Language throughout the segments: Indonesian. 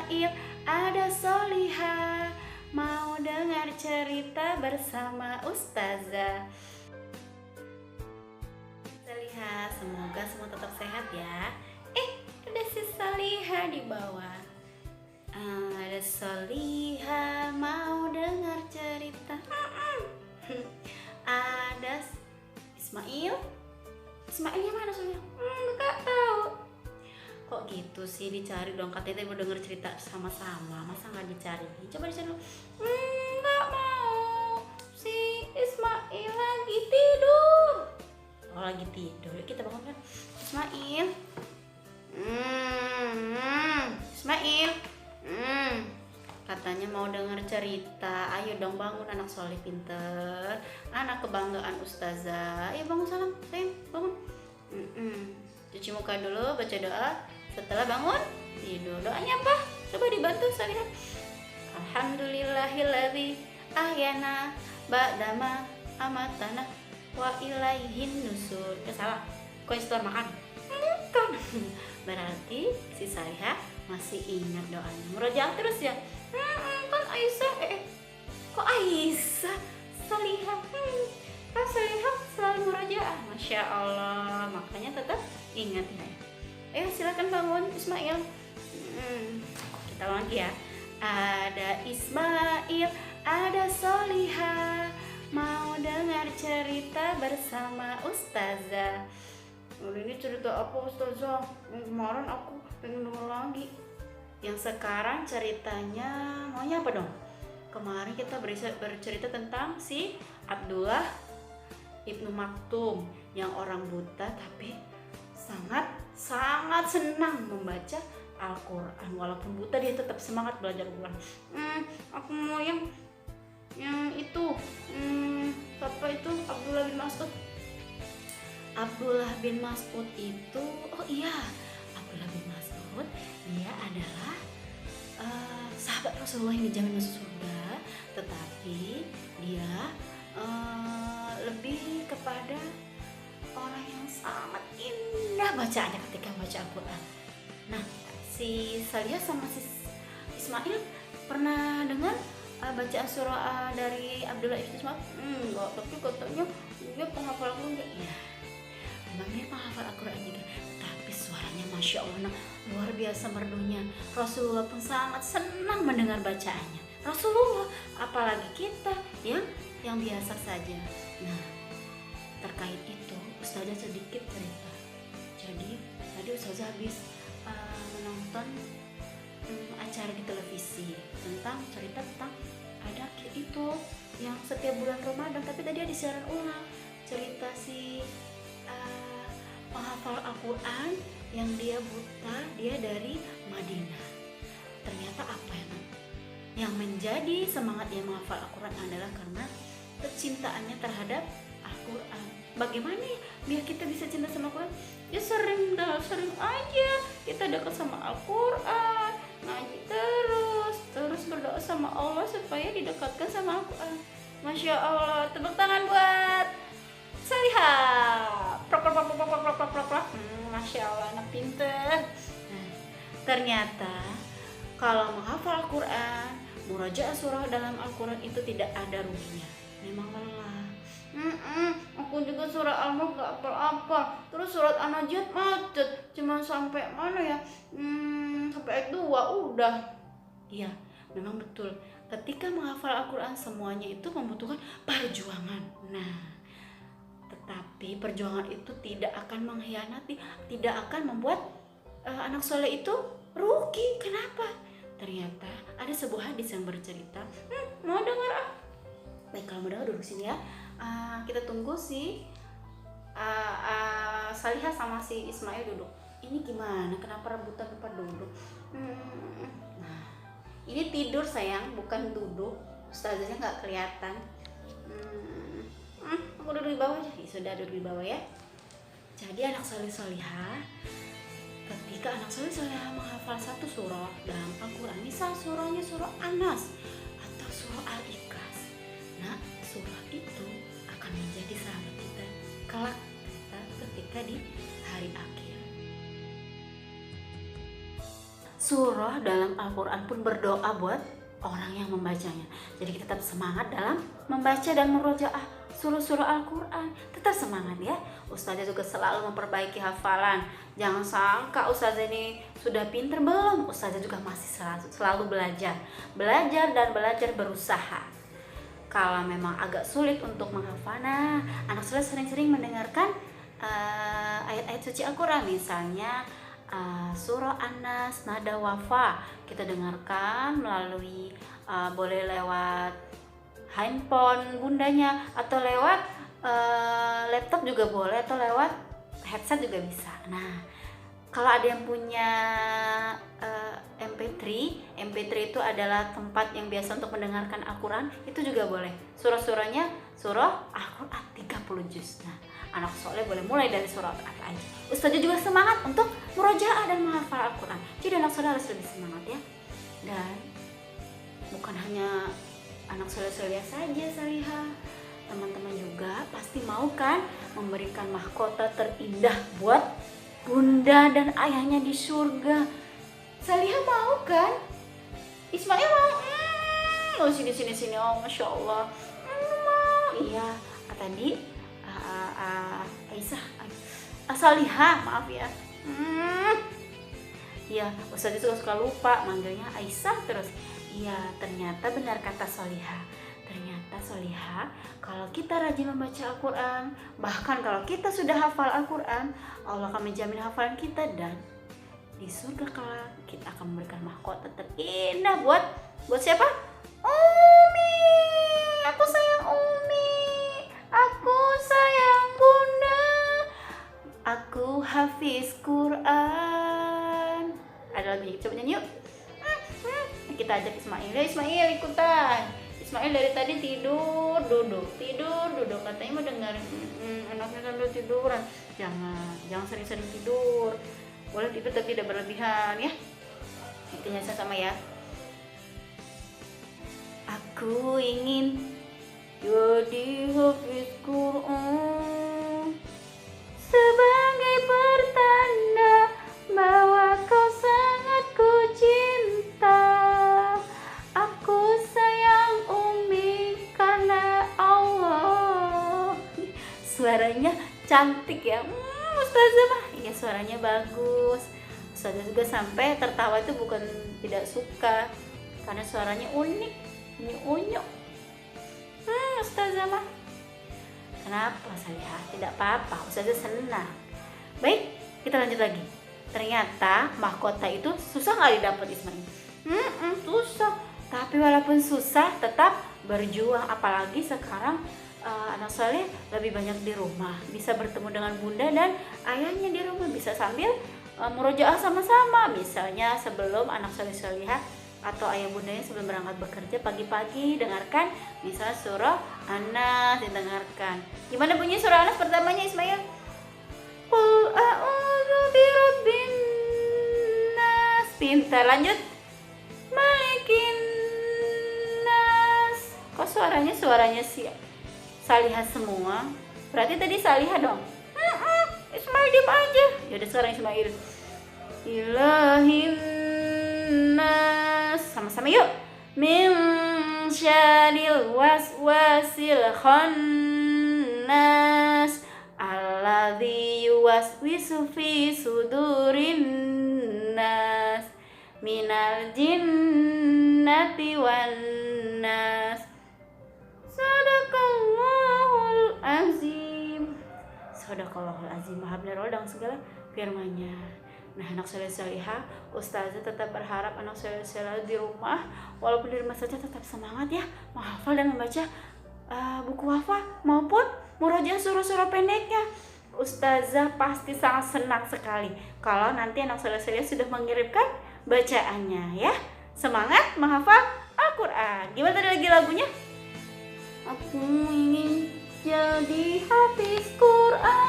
Ismail, ada Soliha, mau dengar cerita bersama Ustazah. Soliha, semoga semua tetap sehat ya. Ada si Soliha di bawah. Ada Soliha, mau dengar cerita. Ada Ismail. Ismailnya mana Soliha? Gak tahu. Kok gitu sih, dicari dong, katanya mau denger cerita sama-sama, masa nggak dicari? Coba dicari dulu. Nggak mau, si Ismail lagi tidur. Oh lagi tidur, yuk kita bangun kan. Ismail, Ismail, katanya mau denger cerita. Ayo dong bangun, anak soleh pinter, anak kebanggaan Ustazah. Ayo bangun, salam, sayang, bangun. Cuci muka dulu, baca doa. Setelah bangun, tidur. Doanya apa? Coba dibantu saya. Alhamdulillahilladzi ahyana ba'dama amatana wa ilaihin nusur. Salah. Kok istilah makan? Bukan. Berarti si Salihah masih ingat doanya. Murojaah terus ya. Kan Aisyah. Kok Aisyah? Salihah. Kan Salihah selalu murojaah. Masya Allah. Makanya tetap ingat ya. Ayo silakan bangun Ismail. Kita ulang lagi ya. Ada Ismail, ada Soliha, mau dengar cerita bersama Ustazah. Ini cerita apa Ustazah? Kemarin aku pengen denger lagi. Yang sekarang ceritanya maunya apa dong? Kemarin kita bercerita tentang si Abdullah Ibnu Maktum yang orang buta tapi sangat senang membaca Al-Quran. Walaupun buta dia tetap semangat belajar Al-Quran. Aku mau yang itu. Siapa itu? Abdullah bin Mas'ud. Abdullah bin Mas'ud itu, oh iya, Abdullah bin Mas'ud dia adalah sahabat Rasulullah yang dijamin masuk surga, tetapi dia lebih kepada orang yang sangat indah bacaannya ketika baca Al-Quran. Nah, si Salihah sama si Ismail pernah dengar bacaan surah dari Abdullah ibn Mas'ud? Enggak, tapi katanya dia penghafal Al-Quran. Ya, memang dia penghafal Al-Quran juga, tapi suaranya Masya Allah, luar biasa merdunya. Rasulullah pun sangat senang mendengar bacaannya. Rasulullah, apalagi kita yang biasa saja. Nah, terkait itu Ustazah sedikit cerita. Jadi tadi Ustazah habis menonton acara di televisi tentang cerita tentang ada itu yang setiap bulan Ramadan, tapi tadi ada siaran ulang cerita si penghafal Al-Quran yang dia buta, dia dari Madinah. Ternyata apa yang menjadi semangat dia menghafal Al-Quran adalah karena kecintaannya terhadap Al-Quran. Bagaimana ya biar kita bisa cinta sama Al-Quran? Ya sering aja kita dekat sama Al-Quran, ngaji terus berdoa sama Allah supaya didekatkan sama Al-Quran. Masya Allah, tepuk tangan buat Salihah. Masya Allah, anak pinter. Nah, ternyata kalau menghafal Al-Quran, murojaah surah dalam Al-Quran itu tidak ada ruginya. Memang lelah. Aku juga surah Al-Mulk gak apa-apa. Terus surat An-Najiat macet, cuman sampai mana ya? Sampai ayat 2 udah. Iya, memang betul. Ketika menghafal Al-Quran semuanya itu membutuhkan perjuangan. Nah, tetapi perjuangan itu tidak akan mengkhianati, tidak akan membuat anak soleh itu rugi. Kenapa? Ternyata ada sebuah hadis yang bercerita. Mau dengar ah? Baik, kalau mau dengar duduk sini ya. Kita tunggu si Salihah sama si Ismail duduk. Ini gimana? Kenapa rebutan tempat duduk? Nah, ini tidur sayang, bukan duduk. Ustazahnya nggak kelihatan. Aku duduk di bawah aja. Sudah duduk di bawah ya. Jadi anak Salihah, ketika anak Salihah menghafal satu surah dalam Al-Quran, misal surahnya surah An-Nas atau surah Al-Ikhlas, nah surah itu akan menjadi sahabat kita kelak ketika di hari akhir. surah dalam Al-Quran pun berdoa buat orang yang membacanya. Jadi kita tetap semangat dalam membaca dan merojaah surah-surah Al-Quran. Tetap semangat ya. Ustazah juga selalu memperbaiki hafalan. Jangan sangka Ustazah ini sudah pinter, belum. Ustazah juga masih selalu belajar. Belajar dan belajar, berusaha. Kalau memang agak sulit untuk menghafal, nah anak soleh sering-sering mendengarkan ayat-ayat suci Al-Quran. Misalnya surah An-Nas, nada wafa, kita dengarkan melalui boleh lewat handphone bundanya, atau lewat laptop juga boleh, atau lewat headset juga bisa. Nah, kalau ada yang punya MP3 itu adalah tempat yang biasa untuk mendengarkan Al-Quran, itu juga boleh. Surah-surahnya surah Al-Quran 30 juz. Nah, anak soleh boleh mulai dari surah apa aja. Ustazah juga semangat untuk murojaah dan menghafal Al-Quran. Jadi anak soleh harus lebih semangat ya. Dan bukan hanya anak soleh-soleh saja, salihah. Teman-teman juga pasti mau kan memberikan mahkota terindah buat bunda dan ayahnya di surga. Salihah mau kan? Ismail mau? Oh sini. Oh masya Allah. Mau. Iya. Tadi Aisyah, Salihah, maaf ya. Iya, Ustazah itu suka lupa manggilnya Aisyah terus. Iya, ternyata benar kata Salihah. Ternyata Salihah, kalau kita rajin membaca Al-Quran, bahkan kalau kita sudah hafal Al-Quran, Allah akan menjamin hafalan kita, dan di surga kelak kita akan memberikan mahkota terindah buat siapa? Umi. Aku sayang Umi. Aku sayang bunda. Aku hafiz Quran. Ada lagunya, coba nyanyi yuk. Kita ajak Ismail. Ya Ismail ikutan. Ismail dari tadi tidur duduk. Katanya mau dengerin anaknya sambil tiduran. Jangan sering-sering tidur. Boleh tidur tapi tidak berlebihan ya. Intinya sama ya. Aku ingin jadi hafiz Quran sebagai pertanda bahwa kau sangat ku cinta. Aku sayang Umi karena Allah. Suaranya cantik ya, Ustazah mah. Iya suaranya bagus. Ustazah juga sampai tertawa itu bukan tidak suka, karena suaranya unik, unyuk. Ustazah mah. Kenapa Salihah? Tidak apa-apa, Ustazah senang. Baik, kita lanjut lagi. Ternyata mahkota itu susah nggak didapat Ismail? Susah. Tapi walaupun susah, tetap berjuang. Apalagi sekarang anak soleh lebih banyak di rumah, bisa bertemu dengan bunda dan ayahnya di rumah, bisa sambil murojaah sama-sama. Misalnya sebelum anak soleh-solihah atau ayah bundanya sebelum berangkat bekerja pagi-pagi dengarkan misalnya surah An-Nas, didengarkan. Gimana bunyi surah An-Nas pertamanya Ismail? Qul a'udzu birabbin nas. Pintar, lanjut. Malikin nas. Kok suaranya si Salihah semua? Berarti tadi Salihah dong. Ismail diam aja. Yaudah sekarang Ismail. Ilahin nas. Sama-sama yuk. Min syarril waswasil khannas alladzi yuwaswisu fi sudurin nas minal jinnati wan nas. Sadaqallahul azim. Sadaqallahul azim. Maha benar Allah dengan segala firman-Nya. Nah, anak soleh-solihah, Ustazah tetap berharap anak soleh-solihah di rumah, walaupun di rumah saja tetap semangat ya, menghafal dan membaca buku hafal maupun murojaah surah-surah pendeknya. Ustazah pasti sangat senang sekali kalau nanti anak soleh-solihah sudah mengirimkan bacaannya ya. Semangat menghafal Al-Quran. Gimana tadi lagi lagunya? Aku ingin jadi hafiz Quran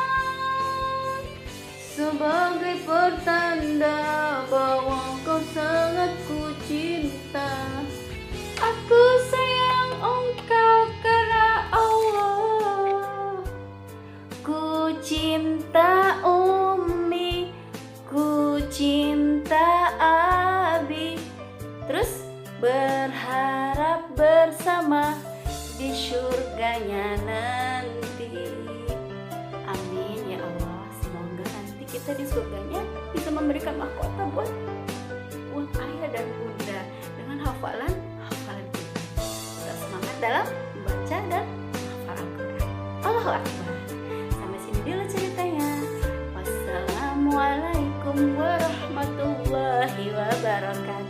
sebagai pertanda bahwa kau sangat ku cinta. Aku sayang engkau karena Allah. Ku cinta Umi, ku cinta bersama di surganya nanti. Amin ya Allah. Semoga nanti kita di surganya bisa memberikan mahkota buat ayah dan bunda dengan hafalan kita. Kita semangat dalam membaca dan menghafal Al-Quran. Allahu Akbar. Sampai sini dulu ceritanya. Wassalamualaikum warahmatullahi wabarakatuh.